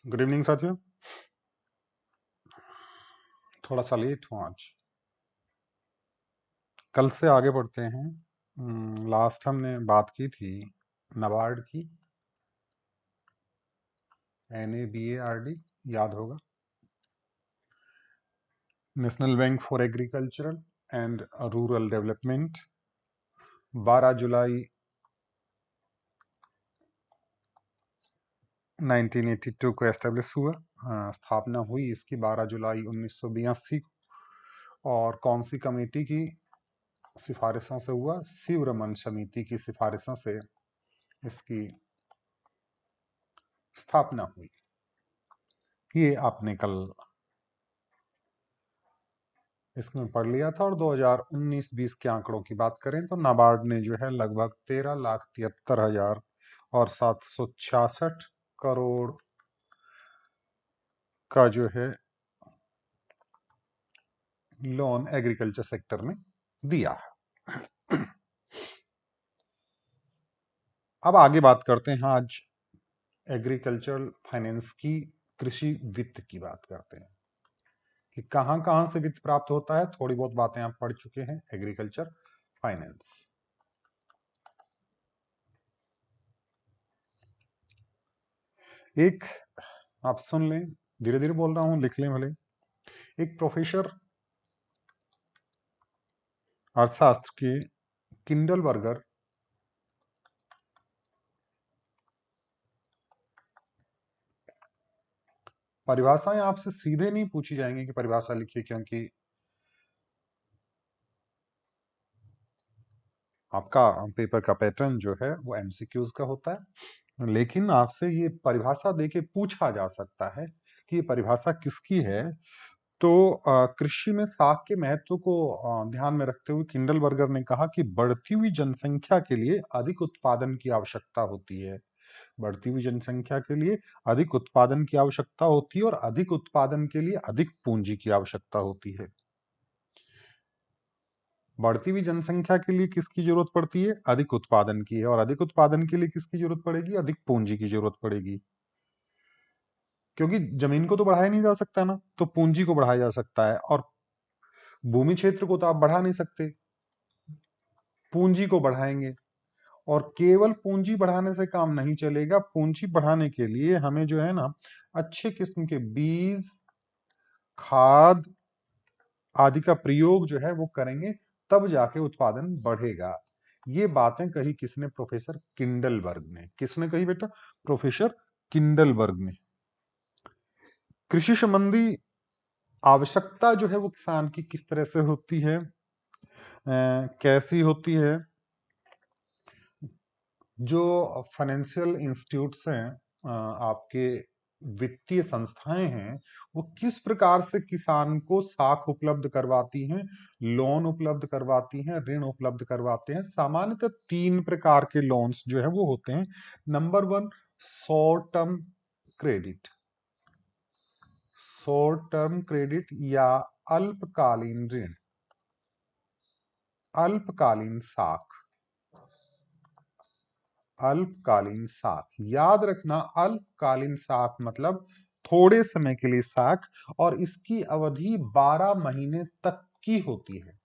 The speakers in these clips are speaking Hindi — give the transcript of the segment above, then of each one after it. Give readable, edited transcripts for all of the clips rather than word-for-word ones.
गुड इवनिंग साथियों। थोड़ा सा लेट हूँ आज। कल से आगे बढ़ते हैं। लास्ट हमने बात की थी नाबार्ड की, NABARD, याद होगा, national bank for agricultural and rural development. 12 जुलाई 1982 को एस्टेब्लिश हुआ। स्थापना हुई इसकी 12 जुलाई 1982 को। और कौन सी कमेटी की सिफारिशों से हुआ? शिवरमन समिति की सिफारिशों से इसकी स्थापना हुई। ये आपने कल इसमें पढ़ लिया था। और 2019-20 के आंकड़ों की बात करें तो नाबार्ड ने जो है लगभग 13,73,000 और 766 करोड़ का जो है लोन एग्रीकल्चर सेक्टर में दिया है। अब आगे बात करते हैं। आज एग्रीकल्चरल फाइनेंस की, कृषि वित्त की बात करते हैं कि कहां कहां से वित्त प्राप्त होता है। थोड़ी बहुत बातें आप पढ़ चुके हैं एग्रीकल्चर फाइनेंस। एक, आप सुन लें, धीरे धीरे बोल रहा हूं, लिख लें भले। एक प्रोफेसर अर्थशास्त्र के किंडलबर्गर परिभाषाएं आपसे सीधे नहीं पूछी जाएंगी कि परिभाषा लिखिए, क्योंकि आपका पेपर का पैटर्न जो है वो MCQs का होता है। लेकिन आपसे ये परिभाषा देके पूछा जा सकता है कि ये परिभाषा किसकी है। तो कृषि में साख के महत्व को ध्यान में रखते हुए किंडलबर्गर ने कहा कि बढ़ती हुई जनसंख्या के लिए अधिक उत्पादन की आवश्यकता होती है। बढ़ती हुई जनसंख्या के लिए अधिक उत्पादन की आवश्यकता होती है और अधिक उत्पादन के लिए अधिक पूंजी की आवश्यकता होती है। बढ़ती हुई जनसंख्या के लिए किसकी जरूरत पड़ती है? अधिक उत्पादन की है। और अधिक उत्पादन के लिए किसकी जरूरत पड़ेगी? अधिक पूंजी की जरूरत पड़ेगी। क्योंकि जमीन को तो बढ़ाया नहीं जा सकता ना, तो पूंजी को बढ़ाया जा सकता है। और भूमि क्षेत्र को तो आप बढ़ा नहीं सकते, पूंजी को बढ़ाएंगे। और केवल पूंजी बढ़ाने से काम नहीं चलेगा। पूंजी बढ़ाने के लिए हमें जो है ना, अच्छे किस्म के बीज, खाद आदि का प्रयोग जो है वो करेंगे, तब जाके उत्पादन बढ़ेगा। ये बातें कही किसने? प्रोफेसर किंडलबर्ग ने। किसने कही बेटा? प्रोफेसर किंडलबर्ग ने। कृषि संबंधी आवश्यकता जो है वो किसान की किस तरह से होती है, कैसी होती है? जो फाइनेंशियल इंस्टीट्यूट्स हैं, आपके वित्तीय संस्थाएं हैं, वो किस प्रकार से किसान को साख उपलब्ध करवाती हैं, लोन उपलब्ध करवाती हैं, ऋण उपलब्ध करवाते हैं। सामान्यतः 3 प्रकार के लोन्स जो है वो होते हैं। Number 1, short term credit. Short term credit या अल्पकालीन ऋण, अल्पकालीन साख। अल्पकालीन साख, याद रखना, अल्पकालीन साख मतलब थोड़े समय के लिए साख, और इसकी अवधि 12 महीने तक की होती है।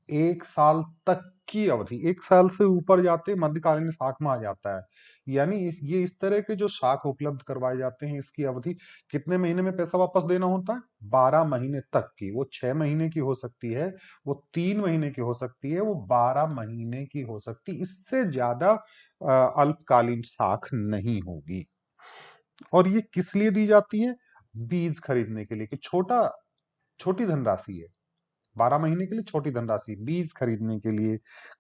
1 साल तक की अवधि, 1 साल से ऊपर जाते मध्यकालीन साख में आ जाता है। यानी इस तरह के जो साख उपलब्ध करवाए जाते हैं, इसकी अवधि कितने महीने में पैसा वापस देना होता है? 12 महीने तक की। वो 6 महीने की हो सकती है, वो 3 महीने की हो सकती है, वो 12 महीने की हो सकती है। इससे ज्यादा अल्पकालीन साख नहीं होगी। और ये किस लिए दी जाती है? बीज खरीदने के लिए, कि छोटी धनराशि है। 12 महीने के लिए छोटी धनराशि, बीज खरीदने के लिए,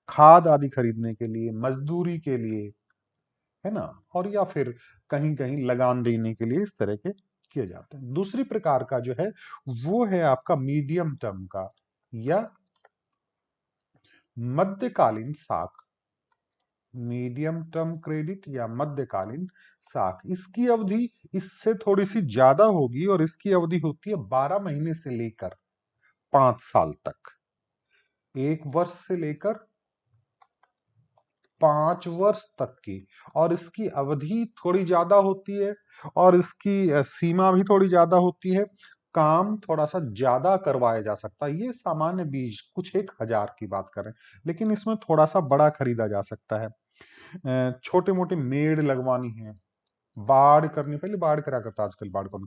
खाद आदि खरीदने के लिए, मजदूरी के लिए, है ना, और या फिर कहीं कहीं लगान देने के लिए, इस तरह के किए जाते हैं। दूसरी प्रकार का जो है वो है आपका मीडियम टर्म का या मध्यकालीन साख। मीडियम टर्म क्रेडिट या मध्यकालीन साख, इसकी अवधि इससे थोड़ी सी ज्यादा होगी और इसकी अवधि होती है 12 महीने से लेकर 5 साल तक। 1 वर्ष से लेकर 5 वर्ष तक की, और इसकी अवधि थोड़ी ज्यादा होती है और इसकी सीमा भी थोड़ी ज्यादा होती है। काम थोड़ा सा ज्यादा करवाया जा सकता है। ये सामान्य बीज कुछ 1,000 की बात करें, लेकिन इसमें थोड़ा सा बड़ा खरीदा जा सकता है। छोटे मोटे मेड़ लगवानी है, बाढ़ करनी, पहले बाढ़ करा करता, आजकल बाढ़ कौन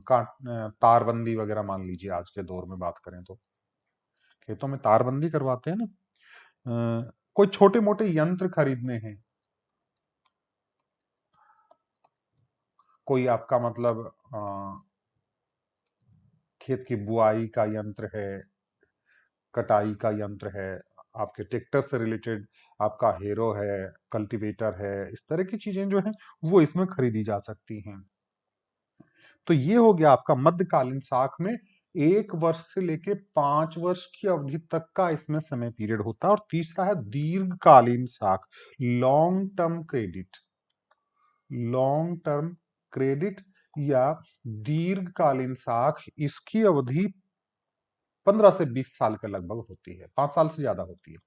तारबंदी वगैरह मान लीजिए, आज के दौर में बात करें तो खेतों में तारबंदी करवाते हैं ना। कोई छोटे मोटे यंत्र खरीदने हैं, कोई आपका मतलब खेत की बुआई का यंत्र है, कटाई का यंत्र है, आपके ट्रैक्टर से रिलेटेड आपका हेरो है, कल्टीवेटर है, इस तरह की चीजें जो हैं वो इसमें खरीदी जा सकती हैं। तो ये हो गया आपका मध्यकालीन साख में 1 वर्ष से लेके 5 वर्ष की अवधि तक का इसमें समय पीरियड होता है। और तीसरा है दीर्घकालीन साख, long term credit. Long term credit या दीर्घकालीन साख, इसकी अवधि 15 से 20 साल के लगभग होती है, 5 साल से ज्यादा होती है।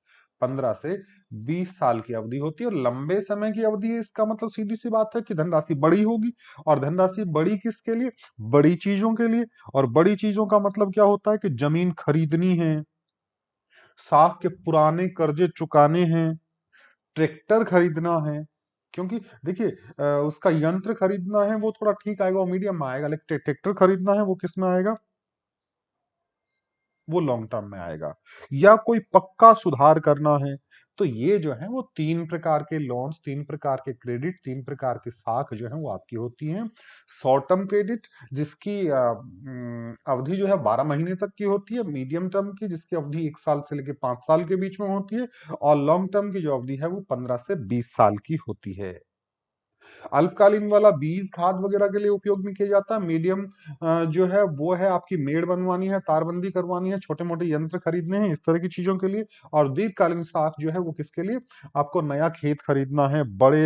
15 से 20 साल की अवधि होती है, और लंबे समय की अवधि है। इसका मतलब सीधी सी बात है कि धनराशि बड़ी होगी, और धनराशि बड़ी किसके लिए? बड़ी चीजों के लिए। और बड़ी चीजों का मतलब क्या होता है कि जमीन खरीदनी है, साख के पुराने कर्जे चुकाने हैं, ट्रैक्टर खरीदना है। क्योंकि देखिए, उसका यंत्र खरीदना है वो थोड़ा ठीक आएगा, वो मीडियम में आएगा, लेकिन ट्रैक्टर खरीदना है वो किस में आएगा? वो लॉन्ग टर्म में आएगा। या कोई पक्का सुधार करना है, तो ये जो है वो 3 प्रकार के लोन्स, 3 प्रकार के क्रेडिट, 3 प्रकार की साख जो है वो आपकी होती हैं। शॉर्ट टर्म क्रेडिट, जिसकी अवधि जो है 12 महीने तक की होती है। मीडियम टर्म की, जिसकी अवधि 1 साल से लेकर 5 साल के बीच में होती है। और लॉन्ग टर्म की जो अवधि है वो 15 से 20 साल की होती है। अल्पकालीन वाला बीज खाद वगैरह के लिए उपयोग में किया जाता है। मीडियम जो है वो है आपकी मेड़ बनवानी है, तारबंदी करवानी है, छोटे मोटे यंत्र खरीदने हैं, इस तरह की चीजों के लिए। और दीर्घकालीन साख जो है वो किसके लिए? आपको नया खेत खरीदना है, बड़े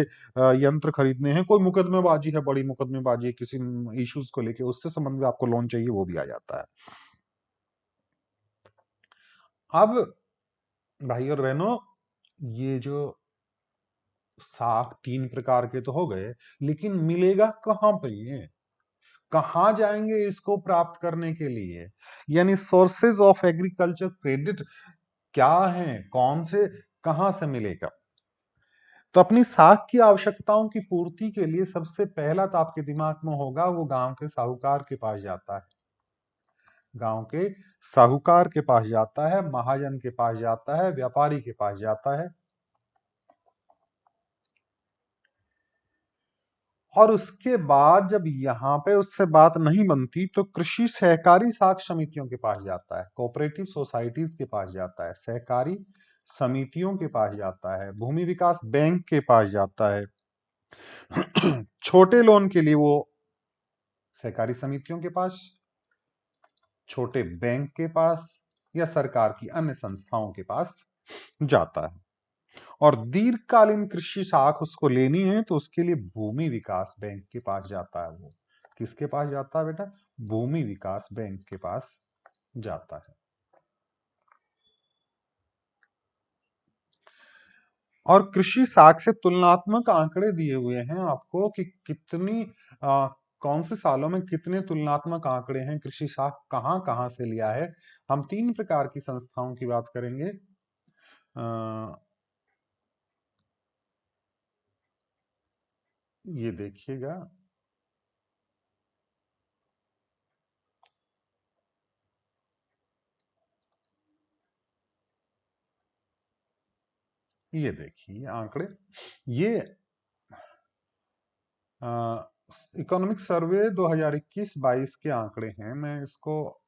यंत्र खरीदने हैं, कोई मुकदमेबाजी है, बड़ी मुकदमेबाजी है किसी इश्यूज को लेके, उससे संबंध में आपको लोन चाहिए, वो भी आ जाता है। अब भाई और बहनों, ये जो साख 3 प्रकार के तो हो गए, लेकिन मिलेगा कहाँ पे ये? कहाँ जाएंगे इसको प्राप्त करने के लिए? यानी सोर्सेज ऑफ एग्रीकल्चर क्रेडिट क्या है, कौन से, कहां से मिलेगा? तो अपनी साख की आवश्यकताओं की पूर्ति के लिए सबसे पहला तो आपके दिमाग में होगा, वो गांव के साहूकार के पास जाता है। गांव के साहूकार के पास जाता है, महाजन के पास जाता है, व्यापारी के पास जाता है। और उसके बाद जब यहां पे उससे बात नहीं बनती, तो कृषि सहकारी साख समितियों के पास जाता है, कोऑपरेटिव सोसाइटीज के पास जाता है, सहकारी समितियों के पास जाता है, भूमि विकास बैंक के पास जाता है। छोटे लोन के लिए वो सहकारी समितियों के पास, छोटे बैंक के पास, या सरकार की अन्य संस्थाओं के पास जाता है। और दीर्घकालीन कृषि साख उसको लेनी है, तो उसके लिए भूमि विकास बैंक के पास जाता है। वो किसके पास जाता है बेटा? भूमि विकास बैंक के पास जाता है। और कृषि साख से तुलनात्मक आंकड़े दिए हुए हैं आपको कि कितनी कौन से सालों में कितने तुलनात्मक आंकड़े हैं, कृषि साख कहां कहां से लिया है। हम 3 प्रकार की संस्थाओं की बात करेंगे। ये देखिएगा, ये देखिए आंकड़े, ये इकोनॉमिक सर्वे 2021-22 के आंकड़े हैं। मैं इसको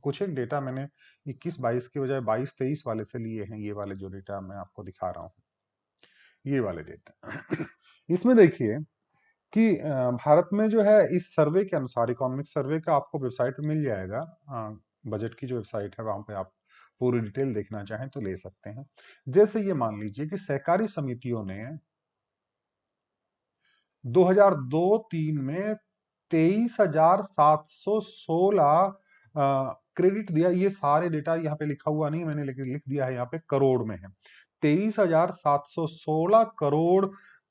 कुछ एक डेटा मैंने 21-22 के बजाय 22-23 वाले से लिए हैं। ये वाले जो डेटा मैं आपको दिखा रहा हूँ, ये वाले डेटा इसमें देखिए कि भारत में जो है, इस सर्वे के अनुसार, इकोनॉमिक सर्वे का आपको वेबसाइट पे मिल जाएगा, बजट की जो वेबसाइट है वहां पे आप पूरी डिटेल देखना चाहें तो ले सकते हैं। जैसे ये मान लीजिए कि सहकारी समितियों ने 2002-3 में 23,716 क्रेडिट दिया। ये सारे डेटा यहाँ पे लिखा हुआ नहीं है मैंने, लेकिन लिख दिया है यहाँ पे, करोड़ में है। 23,716 करोड़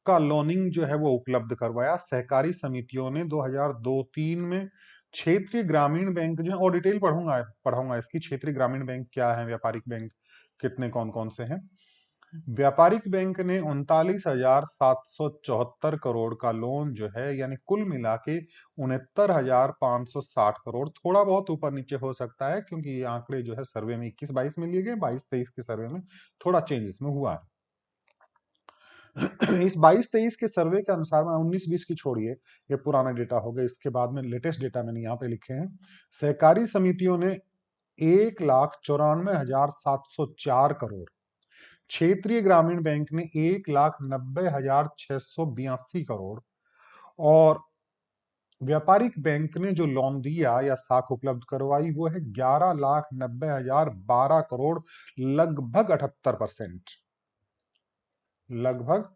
का लोनिंग जो है वो उपलब्ध करवाया सहकारी समितियों ने 2002-3 में। क्षेत्रीय ग्रामीण बैंक जो है, और डिटेल पढ़ाऊंगा इसकी, क्षेत्रीय ग्रामीण बैंक क्या है, व्यापारिक बैंक कितने कौन कौन से हैं। व्यापारिक बैंक ने 39,774 करोड़ का लोन जो है, यानी कुल मिला के 69,560 करोड़, थोड़ा बहुत ऊपर नीचे हो सकता है क्योंकि ये आंकड़े जो है सर्वे में 21-22 में लिए गए, 22-23 के सर्वे में थोड़ा चेंज इसमें हुआ है। इस 22-23 के सर्वे के अनुसार, मैं 19-20 की छोड़िए, ये पुराना डेटा हो गया, इसके बाद में लेटेस्ट डेटा मैंने यहाँ पे लिखे हैं। सहकारी समितियों ने 1,94,704 करोड़, क्षेत्रीय ग्रामीण बैंक ने 1,90,682 करोड़, और व्यापारिक बैंक ने जो लोन दिया या साख उपलब्ध करवाई वो है 11,90,012 करोड़, लगभग 78%, लगभग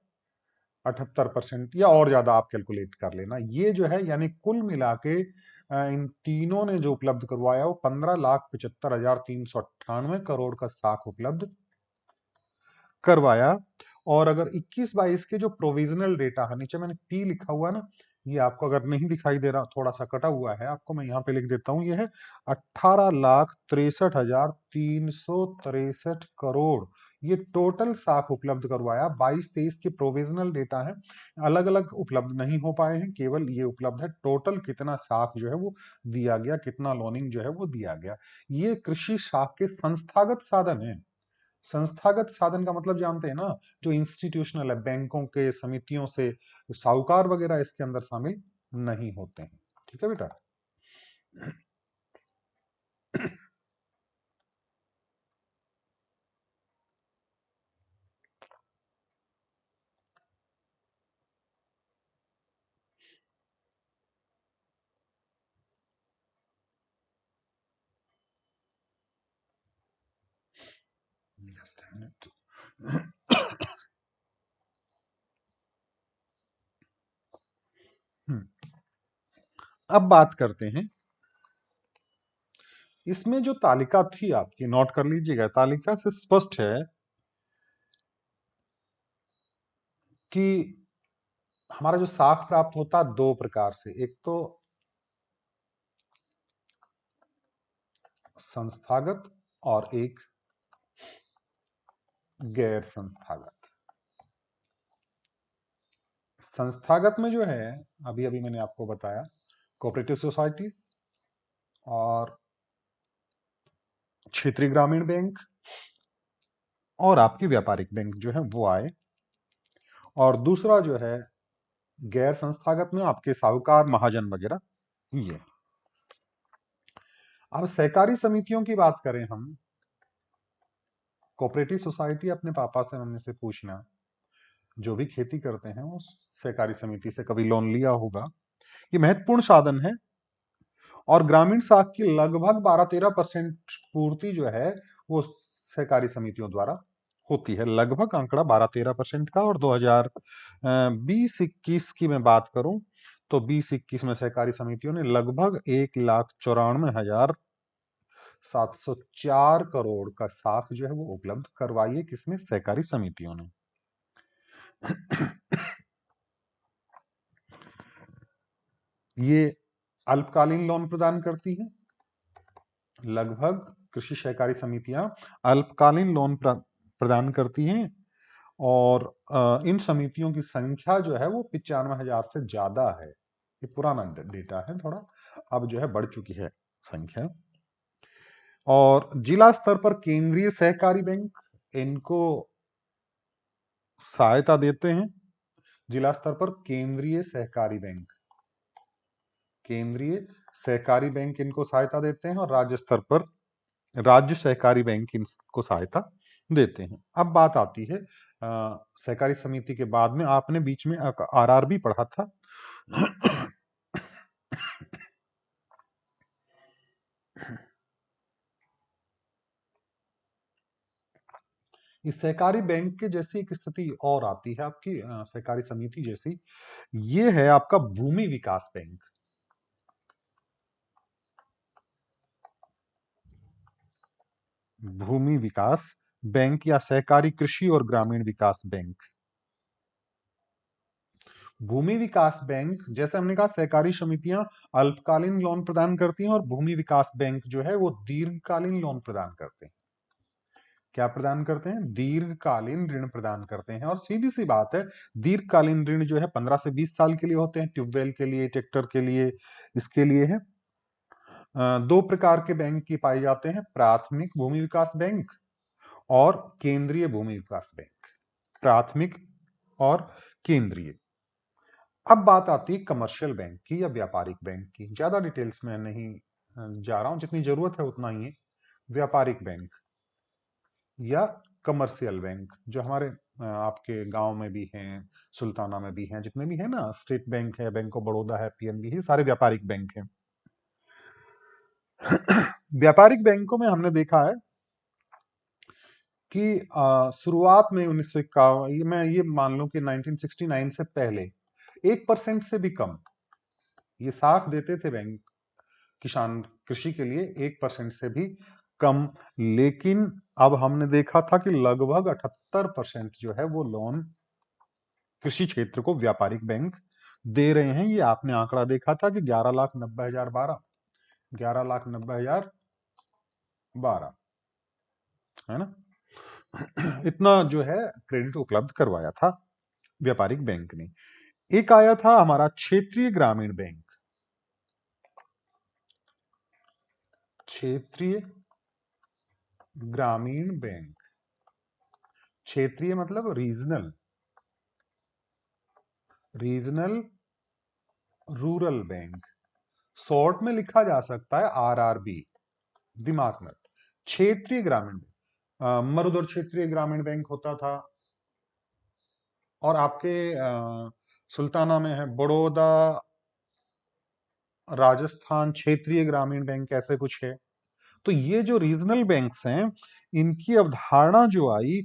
78% या और ज्यादा आप कैलकुलेट कर लेना। ये जो है यानी कुल मिला के इन तीनों ने जो उपलब्ध करवाया वो 15,75,398 करोड़ का साख उपलब्ध करवाया। और अगर 21-22 के जो प्रोविजनल डेटा है, नीचे मैंने पी लिखा हुआ ना, ये आपको अगर नहीं दिखाई दे रहा, थोड़ा सा कटा हुआ है, आपको मैं यहाँ पे लिख देता हूँ, ये है 18,63,363 करोड़। ये टोटल साख उपलब्ध करवाया। 22-23 के प्रोविजनल डेटा है, अलग अलग उपलब्ध नहीं हो पाए हैं, केवल ये उपलब्ध है। टोटल कितना साख जो है वो दिया गया, कितना लोनिंग जो है वो दिया गया। ये कृषि साख के संस्थागत साधन है। संस्थागत साधन का मतलब जानते हैं ना, जो इंस्टीट्यूशनल है, बैंकों के, समितियों से, साहूकार वगैरह इसके अंदर शामिल नहीं होते हैं। ठीक है बेटा। Just a minute. अब बात करते हैं, इसमें जो तालिका थी आपकी, नोट कर लीजिएगा, तालिका से स्पष्ट है कि हमारा जो साख प्राप्त होता है दो प्रकार से, एक तो संस्थागत और एक गैर संस्थागत। संस्थागत में जो है, अभी अभी मैंने आपको बताया, कोऑपरेटिव सोसाइटी और क्षेत्रीय ग्रामीण बैंक और आपकी व्यापारिक बैंक जो है वो आए। और दूसरा जो है गैर संस्थागत में आपके साहूकार, महाजन वगैरह ये। अब सहकारी समितियों की बात करें हम, कोऑपरेटिव सोसाइटी अपने पापा से मम्मी से पूछना, जो भी खेती करते हैं वो सहकारी समिति से कभी लोन लिया होगा, ये महत्वपूर्ण साधन है। और ग्रामीण साख की लगभग 12-13% पूर्ति जो है वो सहकारी समितियों द्वारा होती है, लगभग आंकड़ा 12-13% का। और 2020-21 की मैं बात करूं तो 20-21 में सहकारी समितियों ने लगभग 1,94,704 करोड़ का साख जो है वो उपलब्ध करवाई है। किसमें? सहकारी समितियों ने। ये अल्पकालीन लोन प्रदान करती हैं, लगभग कृषि सहकारी समितियां अल्पकालीन लोन प्रदान करती हैं। और इन समितियों की संख्या जो है वो 95,000 से ज्यादा है। ये पुराना डेटा है थोड़ा, अब जो है बढ़ चुकी है संख्या। और जिला स्तर पर केंद्रीय सहकारी बैंक इनको सहायता देते हैं। जिला स्तर पर केंद्रीय सहकारी बैंक, केंद्रीय सहकारी बैंक इनको सहायता देते हैं, और राज्य स्तर पर राज्य सहकारी बैंक इनको सहायता देते हैं। अब बात आती है सहकारी समिति के बाद में, आपने बीच में आरआरबी पढ़ा था। इस सहकारी बैंक के जैसी एक स्थिति और आती है आपकी सहकारी समिति जैसी, ये है आपका भूमि विकास बैंक। भूमि विकास बैंक या सहकारी कृषि और ग्रामीण विकास बैंक। भूमि विकास बैंक, जैसे हमने कहा सहकारी समितियां अल्पकालीन लोन प्रदान करती हैं और भूमि विकास बैंक जो है वो दीर्घकालीन लोन प्रदान करते हैं। क्या प्रदान करते हैं? दीर्घकालीन ऋण प्रदान करते हैं। और सीधी सी बात है, दीर्घकालीन ऋण जो है 15 से 20 साल के लिए होते हैं। ट्यूबवेल के लिए, ट्रैक्टर के लिए, इसके लिए है। दो प्रकार के बैंक की पाए जाते हैं, प्राथमिक भूमि विकास बैंक और केंद्रीय भूमि विकास बैंक। प्राथमिक और केंद्रीय। अब बात आती है कमर्शियल बैंक की या व्यापारिक बैंक की। ज्यादा डिटेल्स में नहीं जा रहा हूं, जितनी जरूरत है उतना ही है। व्यापारिक बैंक या कमर्शियल बैंक जो हमारे आपके गांव में भी हैं, सुल्ताना में भी हैं, जितने भी हैं ना, स्टेट बैंक है, बैंक ऑफ बड़ौदा है, पीएनबी है, सारे व्यापारिक बैंक हैं। व्यापारिक बैंकों में हमने देखा है कि शुरुआत में 1951, मैं ये मान लूं कि 1969 से पहले 1% से भी कम ये साख देते थे बैंक किसान कृषि के लिए, 1% से भी कम। लेकिन अब हमने देखा था कि लगभग 78% जो है वो लोन कृषि क्षेत्र को व्यापारिक बैंक दे रहे हैं। ये आपने आंकड़ा देखा था कि 11,90,012, 11,90,012, है ना। इतना जो है क्रेडिट उपलब्ध करवाया था व्यापारिक बैंक ने। एक आया था हमारा क्षेत्रीय ग्रामीण बैंक। क्षेत्रीय ग्रामीण बैंक, क्षेत्रीय मतलब regional, regional rural bank, short में लिखा जा सकता है आरआरबी। दिमाग में क्षेत्रीय ग्रामीण बैंक, मरुधर क्षेत्रीय ग्रामीण बैंक होता था। और आपके सुल्ताना में है बड़ौदा राजस्थान क्षेत्रीय ग्रामीण बैंक, ऐसे कुछ है। तो ये जो रीजनल बैंक्स हैं, इनकी अवधारणा जो आई,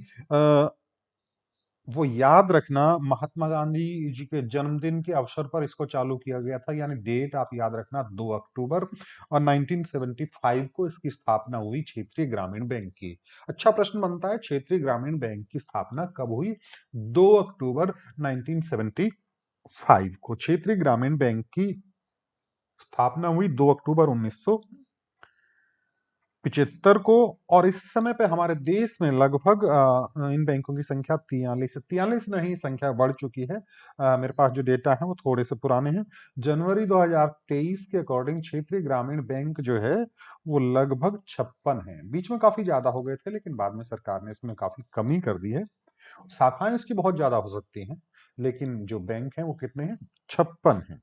वो याद रखना, महात्मा गांधी जी के जन्मदिन के अवसर पर इसको चालू किया गया था। यानी डेट आप याद रखना, 2 अक्टूबर, और 1975 को इसकी स्थापना हुई क्षेत्रीय ग्रामीण बैंक की। अच्छा प्रश्न बनता है, क्षेत्रीय ग्रामीण बैंक की स्थापना कब हुई? 2 अक्टूबर 1975 को क्षेत्रीय ग्रामीण बैंक की स्थापना हुई, 2 अक्टूबर 1975 को। और इस समय पे हमारे देश में लगभग इन बैंकों की संख्या 43 नहीं, संख्या बढ़ चुकी है। मेरे पास जो डेटा है वो थोड़े से पुराने हैं। जनवरी 2023 के अकॉर्डिंग क्षेत्रीय ग्रामीण बैंक जो है वो लगभग 56 है। बीच में काफी ज्यादा हो गए थे, लेकिन बाद में सरकार ने इसमें काफी कमी कर दी है। शाखाएं इसकी बहुत ज्यादा हो सकती हैं, लेकिन जो बैंक हैं वो कितने हैं? 56 हैं।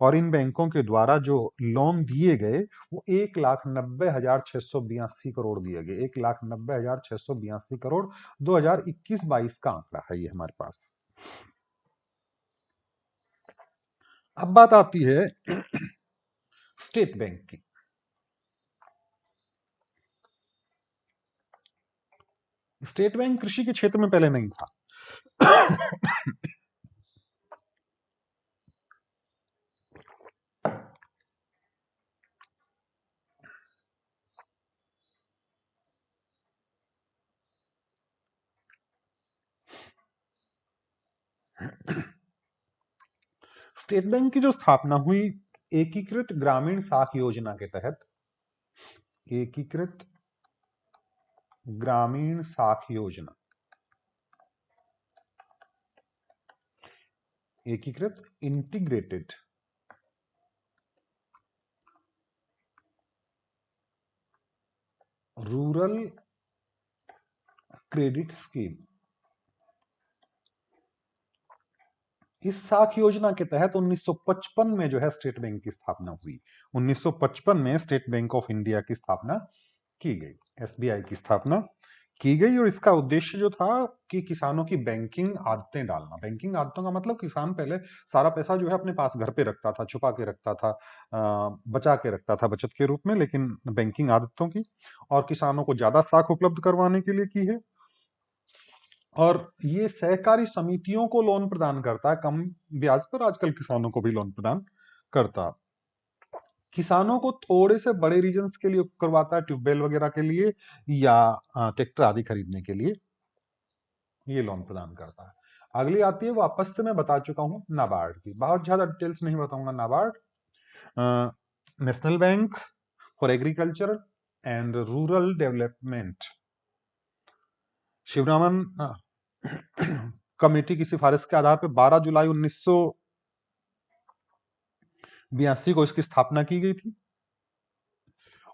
और इन बैंकों के द्वारा जो लोन दिए गए वो 1,90,682 करोड़ दिए गए। 1,90,682 करोड़ 2021-22 का आंकड़ा है ये हमारे पास। अब बात आती है स्टेट बैंक की। स्टेट बैंक कृषि के क्षेत्र में पहले नहीं था। स्टेट बैंक की जो स्थापना हुई एकीकृत ग्रामीण साख योजना के तहत, एकीकृत ग्रामीण साख योजना, एकीकृत इंटीग्रेटेड रूरल क्रेडिट स्कीम, इस साख योजना के तहत 1955 में जो है स्टेट बैंक की स्थापना हुई। 1955 में स्टेट बैंक ऑफ इंडिया की स्थापना की गई, एसबीआई की स्थापना की गई। और इसका उद्देश्य जो था कि किसानों की बैंकिंग आदतें डालना। बैंकिंग आदतों का मतलब किसान पहले सारा पैसा जो है अपने पास घर पे रखता था, छुपा के रखता था, बचा के रखता था बचत के रूप में, लेकिन बैंकिंग आदतों की और किसानों को ज्यादा साख उपलब्ध करवाने के लिए की है। और ये सहकारी समितियों को लोन प्रदान करता है कम ब्याज पर, आजकल किसानों को भी लोन प्रदान करता किसानों को थोड़े से बड़े रीजन्स के लिए करवाता है, ट्यूबवेल वगैरह के लिए या ट्रैक्टर आदि खरीदने के लिए ये लोन प्रदान करता है। अगली आती है, वापस से मैं बता चुका हूं, नाबार्ड की, बहुत ज्यादा डिटेल्स नहीं बताऊंगा। NABARD national bank for agriculture and rural development, Sivaraman committee की सिफारिश के आधार पर 12 जुलाई 1982 को इसकी स्थापना की गई थी।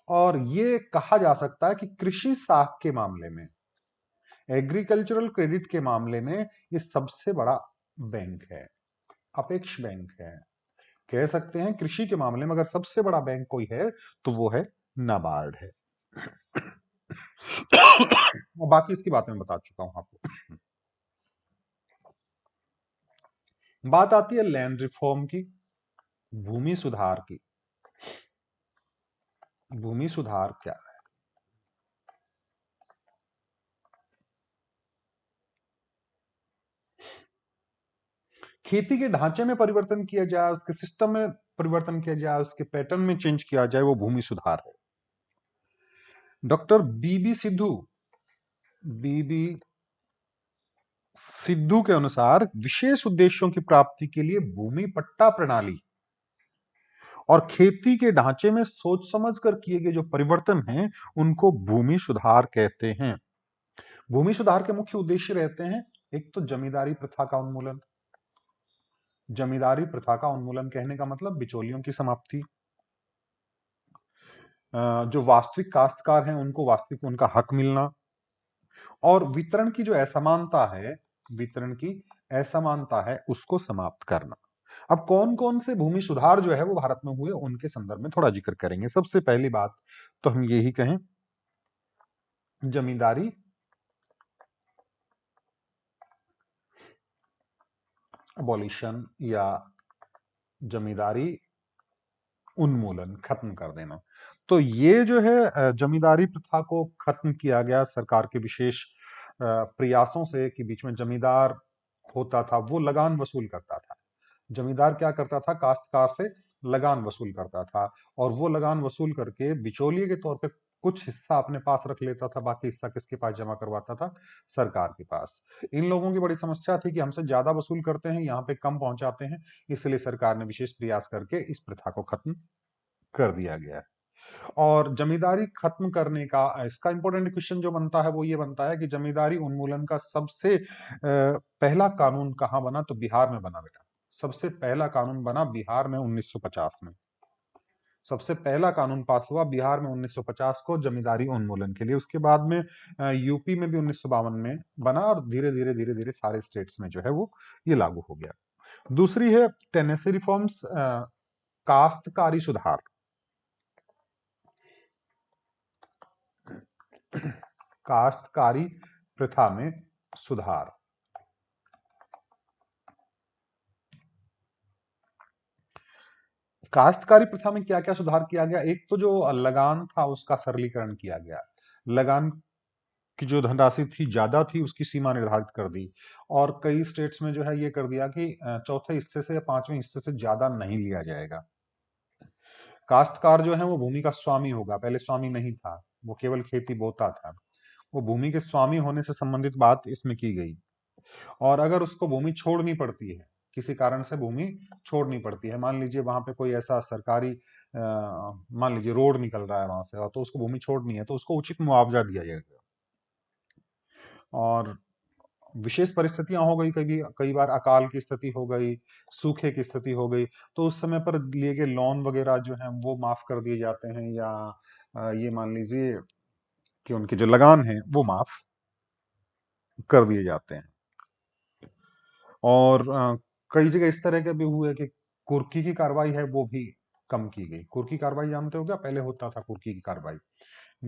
और ये कहा जा सकता है कि कृषि साख के मामले में, एग्रीकल्चरल क्रेडिट के मामले में ये सबसे बड़ा बैंक है, अपेक्ष बैंक है। कह सकते हैं कृषि के मामले में अगर सबसे बड़ा बैंक कोई है तो वो है नाबार्ड है। और बाकी इसकी बातें मैं बता चुका हूं आपको। बात आती है लैंड रिफॉर्म की, भूमि सुधार की। भूमि सुधार क्या है? खेती के ढांचे में परिवर्तन किया जाए, उसके सिस्टम में परिवर्तन किया जाए, उसके पैटर्न में चेंज किया जाए, वो भूमि सुधार है। डॉक्टर बीबी सिद्धू के अनुसार विशेष उद्देश्यों की प्राप्ति के लिए भूमि पट्टा प्रणाली और खेती के ढांचे में सोच समझ कर किए गए जो परिवर्तन हैं उनको भूमि सुधार कहते हैं। भूमि सुधार के मुख्य उद्देश्य रहते हैं, एक तो जमींदारी प्रथा का उन्मूलन। जमींदारी प्रथा का उन्मूलन कहने का मतलब बिचौलियों की समाप्ति, जो वास्तविक काश्तकार हैं उनको वास्तविक उनका हक मिलना, और वितरण की जो असमानता है, वितरण की असमानता है उसको समाप्त करना। अब कौन कौन से भूमि सुधार जो है वो भारत में हुए उनके संदर्भ में थोड़ा जिक्र करेंगे। सबसे पहली बात तो हम यही कहें, जमींदारी अबॉलिशन या जमींदारी उन्मूलन, खत्म कर देना। तो ये जो है जमींदारी प्रथा को खत्म किया गया सरकार के विशेष प्रयासों से, कि बीच में जमींदार होता था वो लगान वसूल करता था। जमींदार क्या करता था, काश्तकार से लगान वसूल करता था, और वो लगान वसूल करके बिचौलिए के तौर पे कुछ हिस्सा अपने पास रख लेता था, बाकी हिस्सा किसके पास जमा करवाता था, सरकार के पास। इन लोगों की बड़ी समस्या थी कि हमसे ज्यादा वसूल करते हैं, यहाँ पे कम पहुंचाते हैं, इसलिए सरकार ने विशेष प्रयास करके इस प्रथा को खत्म कर दिया गया है। और जमींदारी खत्म करने का इसका इंपॉर्टेंट क्वेश्चन जो बनता है वो ये बनता है कि जमींदारी उन्मूलन का सबसे पहला कानून कहां बना, तो बिहार में बना बेटा। सबसे पहला कानून बना बिहार में 1950 में। सबसे पहला कानून पास हुआ बिहार में 1950 को जमींदारी उन्मूलन के लिए। उसके बाद में यूपी में भी 1952 में बना, और धीरे धीरे धीरे धीरे सारे स्टेट्स में जो है वो ये लागू हो गया। दूसरी है टेनेसी रिफॉर्म्स, काश्तकारी सुधार। काश्तकारी प्रथा में सुधार। काश्तकारी प्रथा में क्या क्या सुधार किया गया, एक तो जो लगान था उसका सरलीकरण किया गया। लगान की जो धनराशि थी ज्यादा थी, उसकी सीमा निर्धारित कर दी, और कई स्टेट्स में जो है ये कर दिया कि चौथे हिस्से से या पांचवें हिस्से से ज्यादा नहीं लिया जाएगा। काश्तकार जो है वो भूमि का स्वामी होगा, पहले स्वामी नहीं था, वो केवल खेती बोता था। वो भूमि के स्वामी होने से संबंधित बात इसमें की गई। और अगर उसको भूमि छोड़नी पड़ती है, किसी कारण से भूमि छोड़नी पड़ती है, मान लीजिए वहां पे कोई ऐसा सरकारी मान लीजिए रोड निकल रहा है वहां से, और तो उसको भूमि छोड़नी है, तो उसको उचित मुआवजा दिया जाएगा। और विशेष परिस्थितियां हो गई, कभी कई बार अकाल की स्थिति हो गई, सूखे की स्थिति हो गई, तो उस समय पर लिए गए लोन वगैरह जो है वो माफ कर दिए जाते हैं, या ये मान लीजिए कि उनके जो लगान है वो माफ कर दिए जाते हैं। और कई जगह इस तरह के भी हुए कि कुर्की की कार्रवाई है वो भी कम की गई। कुर्की कार्रवाई जानते हो क्या, पहले होता था कुर्की की कार्रवाई,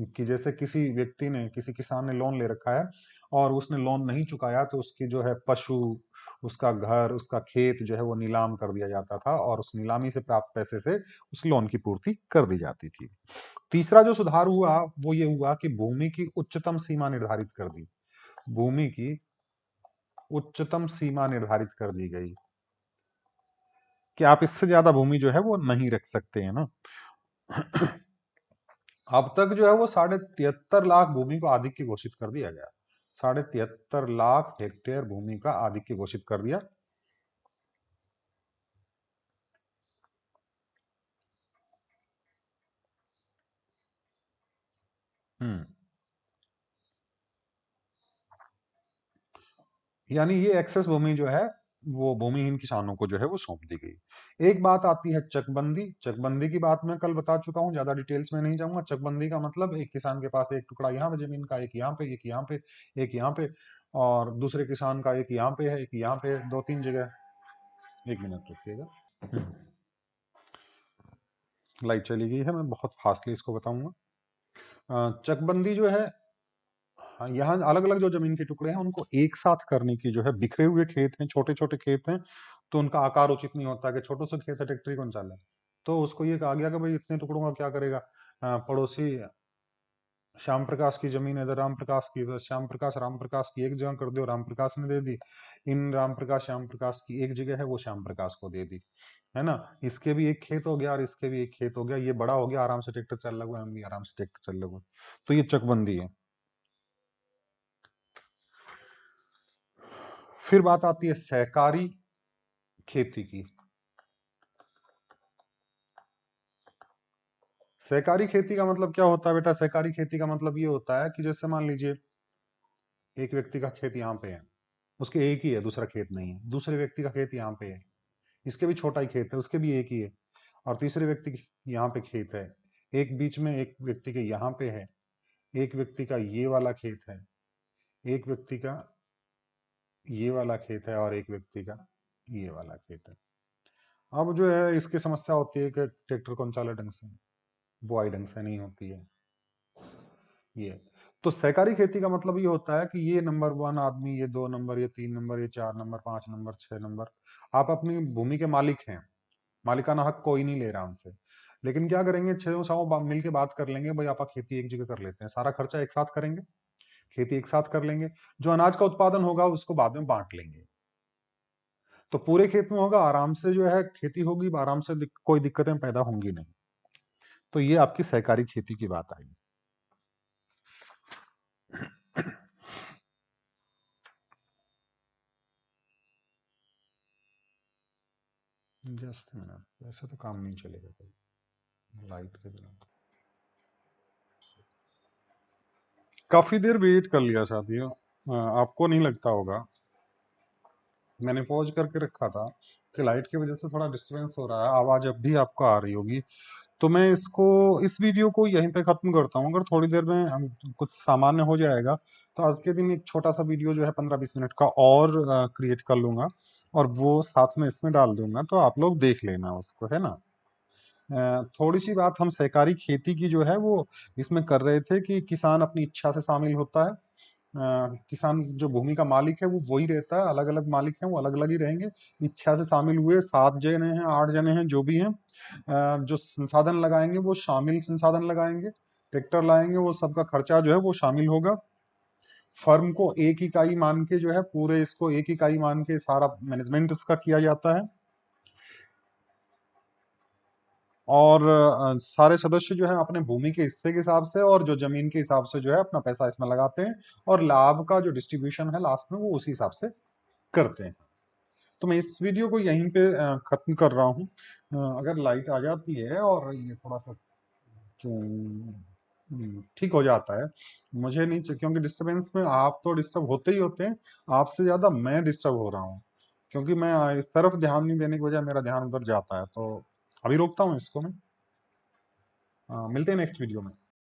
कि जैसे किसी व्यक्ति ने, किसी किसान ने लोन ले रखा है और उसने लोन नहीं चुकाया, तो उसकी जो है पशु, उसका घर, उसका खेत जो है वो नीलाम कर दिया जाता था, और उस नीलामी से प्राप्त पैसे से उस लोन की पूर्ति कर दी जाती थी। तीसरा जो सुधार हुआ वो ये हुआ कि भूमि की उच्चतम सीमा निर्धारित कर दी। भूमि की उच्चतम सीमा निर्धारित कर दी गई कि आप इससे ज्यादा भूमि जो है वो नहीं रख सकते हैं ना। अब तक जो है वो 73.5 लाख भूमि को आधिक्य घोषित कर दिया गया। 73.5 लाख हेक्टेयर भूमि का आधिक्य घोषित कर दिया। हम्म यानी ये एक्सेस भूमि जो है वो भूमिहीन किसानों को जो है वो सौंप दी गई। एक बात आती है चकबंदी। चकबंदी की बात मैं कल बता चुका हूं, ज्यादा डिटेल्स में नहीं जाऊंगा। चकबंदी का मतलब एक किसान के पास एक टुकड़ा यहाँ पे जमीन का, एक यहाँ पे, एक यहाँ पे, एक यहाँ पे, और दूसरे किसान का एक यहाँ पे है, एक यहाँ पे, दो तीन जगह। एक मिनट रुकिएगा। लाइट चली गई है, मैं बहुत फास्टली इसको बताऊंगा। चकबंदी जो है, हाँ, यहाँ अलग अलग जो जमीन के टुकड़े हैं उनको एक साथ करने की जो है, बिखरे हुए खेत हैं, छोटे छोटे खेत हैं, तो उनका आकार उचित नहीं होता कि छोटो से खेत है ट्रैक्टर ही कौन चाले। तो उसको ये कहा गया कि भाई इतने टुकड़ों का क्या करेगा। पड़ोसी श्याम प्रकाश की जमीन है इधर राम प्रकाश की, तो श्याम प्रकाश राम प्रकाश की एक जगह कर दो, राम प्रकाश ने दे दी। इन राम प्रकाश श्याम प्रकाश की एक जगह है, वो श्याम प्रकाश को दे दी, है ना। इसके भी एक खेत हो गया और इसके भी एक खेत हो गया, ये बड़ा हो गया, आराम से ट्रैक्टर चल रहा है, हम भी आराम से ट्रैक्टर चल रहा है। तो ये चकबंदी है। फिर बात आती है सहकारी खेती की। सहकारी खेती का मतलब क्या होता है बेटा? सहकारी खेती का मतलब ये होता है कि जैसे मान लीजिए एक व्यक्ति का खेत यहाँ पे है, उसके एक ही है, दूसरा खेत नहीं है। दूसरे व्यक्ति का खेत यहाँ पे है, इसके भी छोटा ही खेत है, उसके भी एक ही है। और तीसरे व्यक्ति की यहाँ पे खेत है, एक बीच में एक व्यक्ति के यहाँ पे है, एक व्यक्ति का ये वाला खेत है, एक व्यक्ति का ये वाला खेत है, और एक व्यक्ति का ये वाला खेत है। अब जो है इसकी समस्या होती है कि ट्रैक्टर कौन चाले ढंग से, बुआई ढंग से नहीं होती है। ये तो सहकारी खेती का मतलब ये होता है कि ये नंबर वन आदमी, ये दो नंबर, ये तीन नंबर, ये चार नंबर, पांच नंबर, छह नंबर, आप अपनी भूमि के मालिक हैं। मालिकाना हक कोई नहीं ले रहा उनसे। लेकिन क्या करेंगे, छह सौ मिल के बात कर लेंगे, भाई आप खेती एक जगह कर लेते हैं, सारा खर्चा एक साथ करेंगे, खेती एक साथ कर लेंगे, जो अनाज का उत्पादन होगा उसको बाद में बांट लेंगे। तो पूरे खेत में होगा, आराम से जो है खेती होगी, आराम से कोई दिक्कतें पैदा होंगी नहीं। तो ये आपकी सहकारी खेती की बात आई। जस्ट मिनट, वैसे तो काम नहीं चलेगा कोई लाइट के बिना। काफी देर वेट कर लिया साथियों। आपको नहीं लगता होगा, मैंने पॉज करके रखा था कि लाइट की वजह से थोड़ा डिस्टरबेंस हो रहा है, आवाज अब भी आपको आ रही होगी। तो मैं इस वीडियो को यहीं पे खत्म करता हूँ। अगर थोड़ी देर में कुछ सामान्य हो जाएगा तो आज के दिन एक छोटा सा वीडियो जो है 15-20 मिनट का और क्रिएट कर लूंगा, और वो साथ में इसमें डाल दूंगा, तो आप लोग देख लेना उसको, है ना। थोड़ी सी बात हम सहकारी खेती की जो है वो इसमें कर रहे थे कि किसान अपनी इच्छा से शामिल होता है। किसान जो भूमि का मालिक है वो वही रहता है, अलग अलग मालिक हैं वो अलग अलग ही रहेंगे। इच्छा से शामिल हुए 7 जने हैं, 8 जने हैं, जो भी हैं, जो संसाधन लगाएंगे वो शामिल संसाधन लगाएंगे, ट्रैक्टर लाएंगे, वो सबका खर्चा जो है वो शामिल होगा। फर्म को एक इकाई मान के जो है, पूरे इसको एक इकाई मान के सारा मैनेजमेंट इसका किया जाता है। और सारे सदस्य जो है अपने भूमि के हिस्से के हिसाब से और जो जमीन के हिसाब से जो है अपना पैसा इसमें लगाते हैं, और लाभ का जो डिस्ट्रीब्यूशन है लास्ट में वो उसी हिसाब से करते हैं। तो मैं इस वीडियो को यहीं पे खत्म कर रहा हूँ। अगर लाइट आ जाती है और ये थोड़ा सा ठीक हो जाता है, मुझे नहीं चाहिए, क्योंकि डिस्टरबेंस में आप तो डिस्टर्ब होते ही होते हैं, आपसे ज्यादा मैं डिस्टर्ब हो रहा हूँ, क्योंकि मैं इस तरफ ध्यान नहीं देने की वजह मेरा ध्यान उधर जाता है। तो अभी रोकता हूँ इसको मैं। मिलते हैं नेक्स्ट वीडियो में।